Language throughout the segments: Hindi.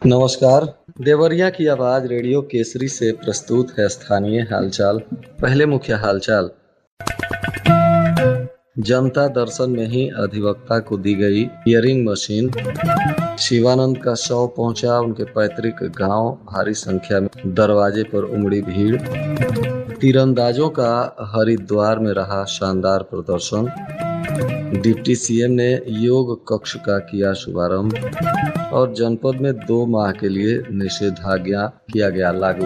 नमस्कार। देवरिया की आवाज रेडियो केसरी से प्रस्तुत है स्थानीय हालचाल। पहले मुख्य हालचाल। जनता दर्शन में ही अधिवक्ता को दी गई हियरिंग मशीन। शिवानंद का शव पहुंचा उनके पैतृक गांव, भारी संख्या में दरवाजे पर उमड़ी भीड़। तीरंदाजों का हरिद्वार में रहा शानदार प्रदर्शन। डिप्टी सीएम ने योग कक्ष का किया शुभारंभ और जनपद में 2 माह के लिए निषेधाज्ञा किया गया लागू।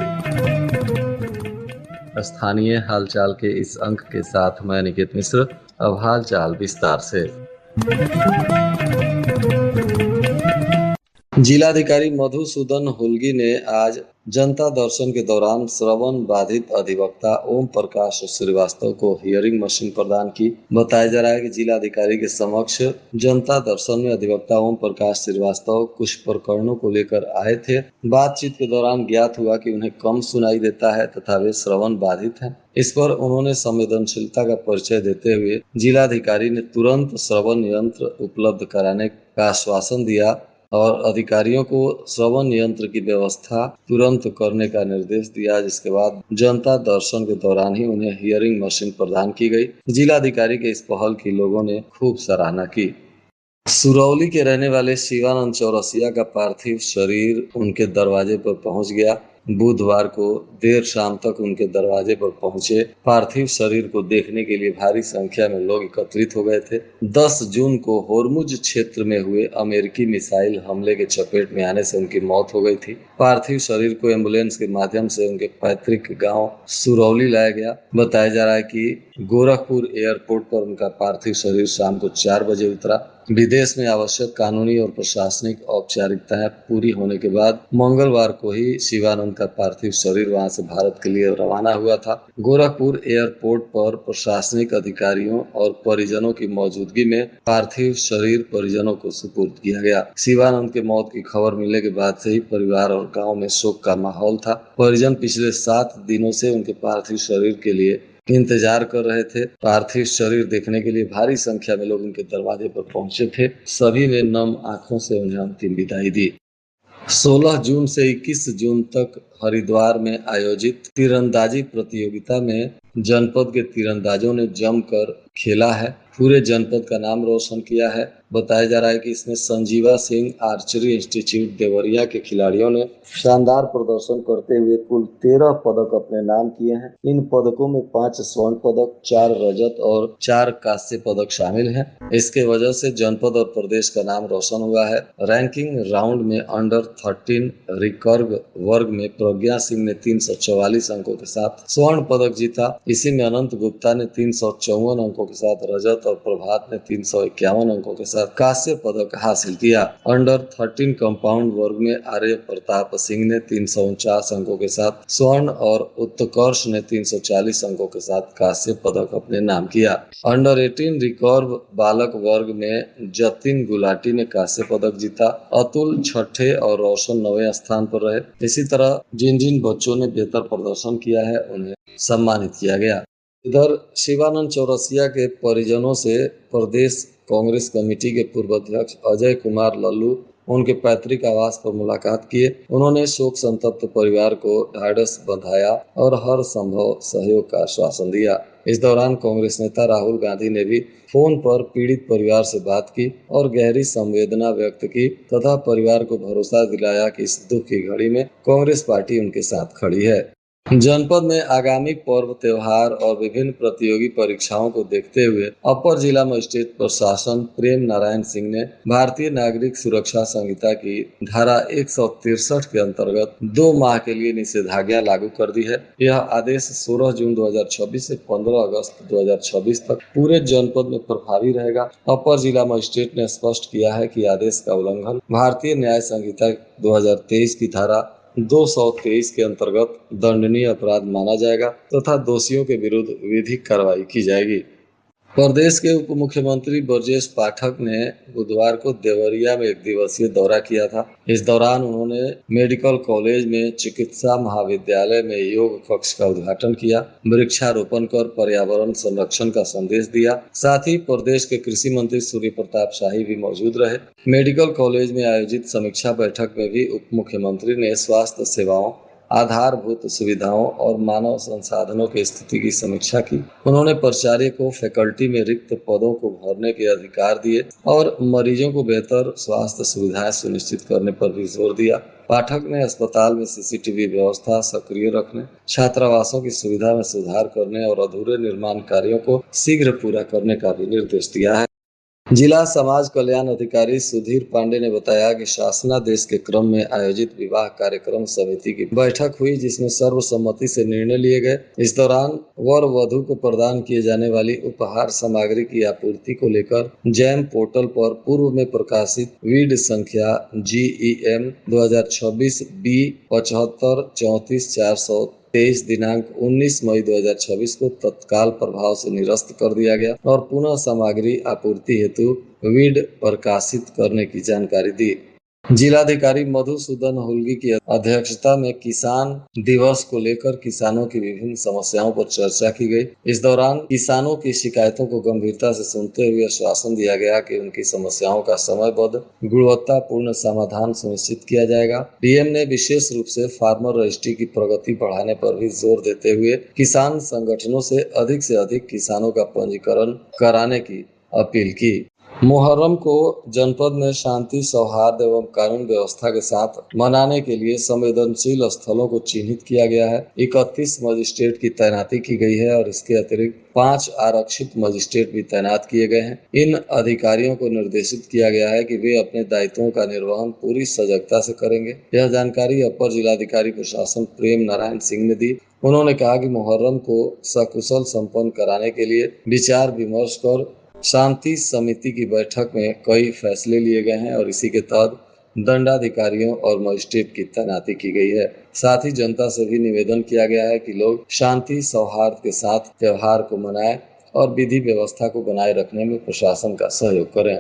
स्थानीय हालचाल के इस अंक के साथ मैं निकेत मिश्र। अब हालचाल विस्तार से। जिलाधिकारी मधुसूदन हुल्गी ने आज जनता दर्शन के दौरान श्रवण बाधित अधिवक्ता ओम प्रकाश श्रीवास्तव को हियरिंग मशीन प्रदान की। बताया जा रहा है कि जिलाधिकारी के समक्ष जनता दर्शन में अधिवक्ता ओम प्रकाश श्रीवास्तव कुछ प्रकरणों को लेकर आए थे। बातचीत के दौरान ज्ञात हुआ कि उन्हें कम सुनाई देता है तथा वे श्रवण बाधित हैं। इस पर उन्होंने संवेदनशीलता का परिचय देते हुए जिलाधिकारी ने तुरंत श्रवण यंत्र उपलब्ध कराने का आश्वासन दिया और अधिकारियों को श्रवण यंत्र की व्यवस्था तुरंत करने का निर्देश दिया, जिसके बाद जनता दर्शन के दौरान ही उन्हें हियरिंग मशीन प्रदान की गई। जिलाधिकारी के इस पहल की लोगों ने खूब सराहना की। सुरौली के रहने वाले शिवानंद चौरसिया का पार्थिव शरीर उनके दरवाजे पर पहुंच गया। बुधवार को देर शाम तक उनके दरवाजे पर पहुंचे पार्थिव शरीर को देखने के लिए भारी संख्या में लोग एकत्रित हो गए थे। 10 जून को होर्मुज क्षेत्र में हुए अमेरिकी मिसाइल हमले के चपेट में आने से उनकी मौत हो गई थी। पार्थिव शरीर को एम्बुलेंस के माध्यम से उनके पैतृक गांव सुरौली लाया गया। बताया जा रहा है कि गोरखपुर एयरपोर्ट पर उनका पार्थिव शरीर शाम को 4 बजे उतरा। विदेश में आवश्यक कानूनी और प्रशासनिक औपचारिकताएं पूरी होने के बाद मंगलवार को ही शिवानंद का पार्थिव शरीर वहां से भारत के लिए रवाना हुआ था। गोरखपुर एयरपोर्ट पर प्रशासनिक अधिकारियों और परिजनों की मौजूदगी में पार्थिव शरीर परिजनों को सुपुर्द किया गया। शिवानंद के मौत की खबर मिलने के बाद से ही परिवार और गाँव में शोक का माहौल था। परिजन पिछले 7 दिनों से उनके पार्थिव शरीर के लिए इंतजार कर रहे थे। पार्थिव शरीर देखने के लिए भारी संख्या में लोग उनके दरवाजे पर पहुंचे थे। सभी ने नम आंखों से उन्हें अंतिम विदाई दी। 16 जून से 21 जून तक हरिद्वार में आयोजित तीरंदाजी प्रतियोगिता में जनपद के तीरंदाजों ने जमकर खेला है, पूरे जनपद का नाम रोशन किया है। बताया जा रहा है कि इसमें संजीवा सिंह आर्चरी इंस्टीट्यूट देवरिया के खिलाड़ियों ने शानदार प्रदर्शन करते हुए कुल 13 पदक अपने नाम किए हैं। इन पदकों में 5 स्वर्ण पदक, 4 रजत और 4 कांस्य पदक शामिल हैं। इसके वजह से जनपद और प्रदेश का नाम रोशन हुआ है। रैंकिंग राउंड में अंडर 13 रिकर्व वर्ग में प्रज्ञा सिंह ने 344 अंकों के साथ स्वर्ण पदक जीता। इसी में अनंत गुप्ता ने 354 अंकों के साथ रजत और प्रभात ने 351 अंकों के साथ कांस्य पदक हासिल किया। अंडर 13 कंपाउंड वर्ग में आर्य प्रताप सिंह ने 349 अंकों के साथ स्वर्ण और उत्कर्ष ने 340 अंकों के साथ कांस्य पदक अपने नाम किया। अंडर 18 रिकर्व बालक वर्ग में जतिन गुलाटी ने कांस्य पदक जीता। अतुल छठे और रोशन 9वें स्थान पर रहे। इसी तरह जिन जिन बच्चों ने बेहतर प्रदर्शन किया है उन्हें सम्मानित किया गया। इधर शिवानंद चौरसिया के परिजनों से प्रदेश कांग्रेस कमेटी के पूर्व अध्यक्ष अजय कुमार लल्लू उनके पैतृक आवास पर मुलाकात किए। उन्होंने शोक संतप्त परिवार को ढाढ़स बंधाया और हर संभव सहयोग का आश्वासन दिया। इस दौरान कांग्रेस नेता राहुल गांधी ने भी फोन पर पीड़ित परिवार से बात की और गहरी संवेदना व्यक्त की तथा परिवार को भरोसा दिलाया कि इस दुख की घड़ी में कांग्रेस पार्टी उनके साथ खड़ी है। जनपद में आगामी पर्व त्योहार और विभिन्न प्रतियोगी परीक्षाओं को देखते हुए अपर जिला मजिस्ट्रेट प्रशासन प्रेम नारायण सिंह ने भारतीय नागरिक सुरक्षा संहिता की धारा 163 के अंतर्गत 2 माह के लिए निषेधाज्ञा लागू कर दी है। यह आदेश 16 जून 2026 से 15 अगस्त 2026 तक पूरे जनपद में प्रभावी रहेगा। अपर जिला मजिस्ट्रेट ने स्पष्ट किया है कि आदेश का उल्लंघन भारतीय न्याय संहिता 2023 की धारा 223 के अंतर्गत दंडनीय अपराध माना जाएगा तथा दोषियों के विरुद्ध विधिक कार्रवाई की जाएगी। प्रदेश के उप मुख्यमंत्री ब्रजेश पाठक ने बुधवार को देवरिया में एक दिवसीय दौरा किया था। इस दौरान उन्होंने मेडिकल कॉलेज में चिकित्सा महाविद्यालय में योग कक्ष का उद्घाटन किया, वृक्षारोपण कर पर्यावरण संरक्षण का संदेश दिया। साथ ही प्रदेश के कृषि मंत्री सूर्य प्रताप शाही भी मौजूद रहे। मेडिकल कॉलेज में आयोजित समीक्षा बैठक में भी उप मुख्यमंत्री ने स्वास्थ्य सेवाओं, आधारभूत सुविधाओं और मानव संसाधनों की स्थिति की समीक्षा की। उन्होंने प्राचार्य को फैकल्टी में रिक्त पदों को भरने के अधिकार दिए और मरीजों को बेहतर स्वास्थ्य सुविधाएं सुनिश्चित करने पर भी जोर दिया। पाठक ने अस्पताल में सीसीटीवी व्यवस्था सक्रिय रखने, छात्रावासों की सुविधा में सुधार करने और अधूरे निर्माण कार्यों को शीघ्र पूरा करने का भी निर्देश दिया है। जिला समाज कल्याण अधिकारी सुधीर पांडे ने बताया कि शासनादेश के क्रम में आयोजित विवाह कार्यक्रम समिति की बैठक हुई, जिसमें सर्वसम्मति से निर्णय लिए गए। इस दौरान वर वधु को प्रदान किए जाने वाली उपहार सामग्री की आपूर्ति को लेकर जैम पोर्टल पर पूर्व में प्रकाशित वीड संख्या GEM 2026 B 75 34 423 दिनांक 19 मई 2026 को तत्काल प्रभाव से निरस्त कर दिया गया और पुनः सामग्री आपूर्ति हेतु वीड प्रकाशित करने की जानकारी दी। जिलाधिकारी मधुसूदन हुल्गी की अध्यक्षता में किसान दिवस को लेकर किसानों की विभिन्न समस्याओं पर चर्चा की गई। इस दौरान किसानों की शिकायतों को गंभीरता से सुनते हुए आश्वासन दिया गया कि उनकी समस्याओं का समयबद्ध गुणवत्तापूर्ण समाधान सुनिश्चित किया जाएगा। डीएम ने विशेष रूप से फार्मर रजिस्ट्री की प्रगति बढ़ाने पर भी जोर देते हुए किसान संगठनों से अधिक किसानों का पंजीकरण कराने की अपील की। मुहर्रम को जनपद में शांति, सौहार्द एवं कानून व्यवस्था के साथ मनाने के लिए संवेदनशील स्थलों को चिन्हित किया गया है। 31 मजिस्ट्रेट की तैनाती की गई है और इसके अतिरिक्त 5 आरक्षित मजिस्ट्रेट भी तैनात किए गए हैं। इन अधिकारियों को निर्देशित किया गया है कि वे अपने दायित्वों का निर्वहन पूरी सजगता से करेंगे। यह जानकारी अपर जिलाधिकारी प्रशासन प्रेम नारायण सिंह ने दी। उन्होंने कहा कि मुहर्रम को सकुशल संपन्न कराने के लिए विचार विमर्श कर शांति समिति की बैठक में कई फैसले लिए गए हैं और इसी के तहत दंडाधिकारियों और मजिस्ट्रेट की तैनाती की गई है। साथ ही जनता से भी निवेदन किया गया है कि लोग शांति सौहार्द के साथ त्योहार को मनाएं और विधि व्यवस्था को बनाए रखने में प्रशासन का सहयोग करें।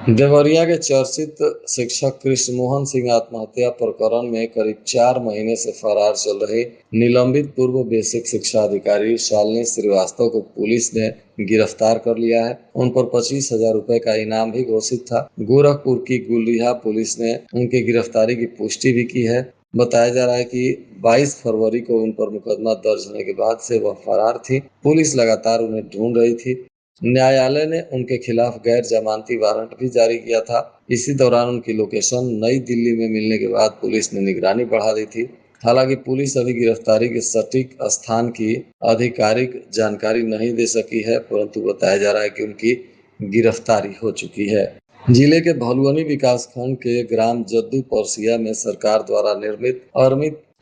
देवरिया के चर्चित शिक्षक कृष्ण मोहन सिंह आत्महत्या प्रकरण में करीब 4 महीने से फरार चल रहे निलंबित पूर्व बेसिक शिक्षा अधिकारी शालिनी श्रीवास्तव को पुलिस ने गिरफ्तार कर लिया है। उन पर 25,000 रुपए का इनाम भी घोषित था। गोरखपुर की गुलिया पुलिस ने उनकी गिरफ्तारी की पुष्टि भी की है। बताया जा रहा है कि 22 फरवरी को उन पर मुकदमा दर्ज होने के बाद से वह फरार थी। पुलिस लगातार उन्हें ढूंढ रही थी। न्यायालय ने उनके खिलाफ गैर जमानती वारंट भी जारी किया था। इसी दौरान उनकी लोकेशन नई दिल्ली में मिलने के बाद पुलिस ने निगरानी बढ़ा दी थी। हालांकि पुलिस अभी गिरफ्तारी के सटीक स्थान की आधिकारिक जानकारी नहीं दे सकी है, परंतु बताया जा रहा है कि उनकी गिरफ्तारी हो चुकी है। जिले के भलुअनी विकासखंड के ग्राम जद्दू परसिया में सरकार द्वारा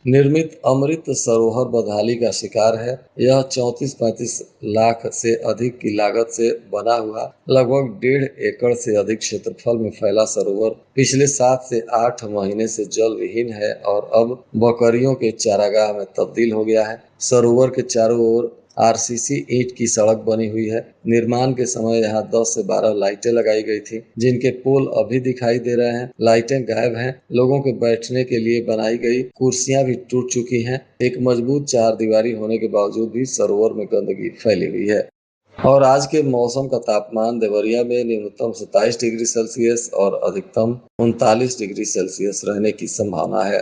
निर्मित अमृत सरोवर बदहाली का शिकार है। यह 34-35 लाख से अधिक की लागत से बना हुआ लगभग 1.5 एकड़ से अधिक क्षेत्रफल में फैला सरोवर पिछले 7 से 8 महीने से जल विहीन है और अब बकरियों के चारागाह में तब्दील हो गया है। सरोवर के चारों ओर RCC ईंट की सड़क बनी हुई है। निर्माण के समय यहाँ 10 से 12 लाइटें लगाई गई थी, जिनके पोल अभी दिखाई दे रहे हैं। लाइटें गायब हैं। लोगों के बैठने के लिए बनाई गई कुर्सियां भी टूट चुकी हैं। एक मजबूत चारदीवारी होने के बावजूद भी सरोवर में गंदगी फैली हुई है। और आज के मौसम का तापमान देवरिया में न्यूनतम 27 डिग्री सेल्सियस और अधिकतम 39 डिग्री सेल्सियस रहने की संभावना है।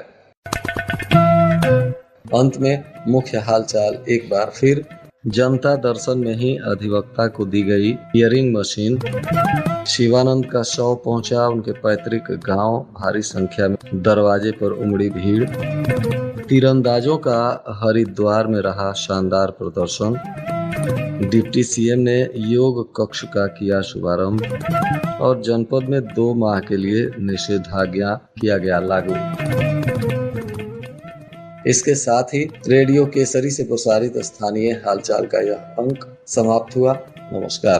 अंत में मुख्य हालचाल एक बार फिर। जनता दर्शन में ही अधिवक्ता को दी गई हियरिंग मशीन। शिवानंद का शव पहुंचा उनके पैतृक गांव। भारी संख्या में दरवाजे पर उमड़ी भीड़। तीरंदाजों का हरिद्वार में रहा शानदार प्रदर्शन। डिप्टी सीएम ने योग कक्ष का किया शुभारंभ और जनपद में 2 माह के लिए निषेधाज्ञा किया गया लागू। इसके साथ ही रेडियो केसरी से प्रसारित स्थानीय हालचाल का यह अंक समाप्त हुआ। नमस्कार।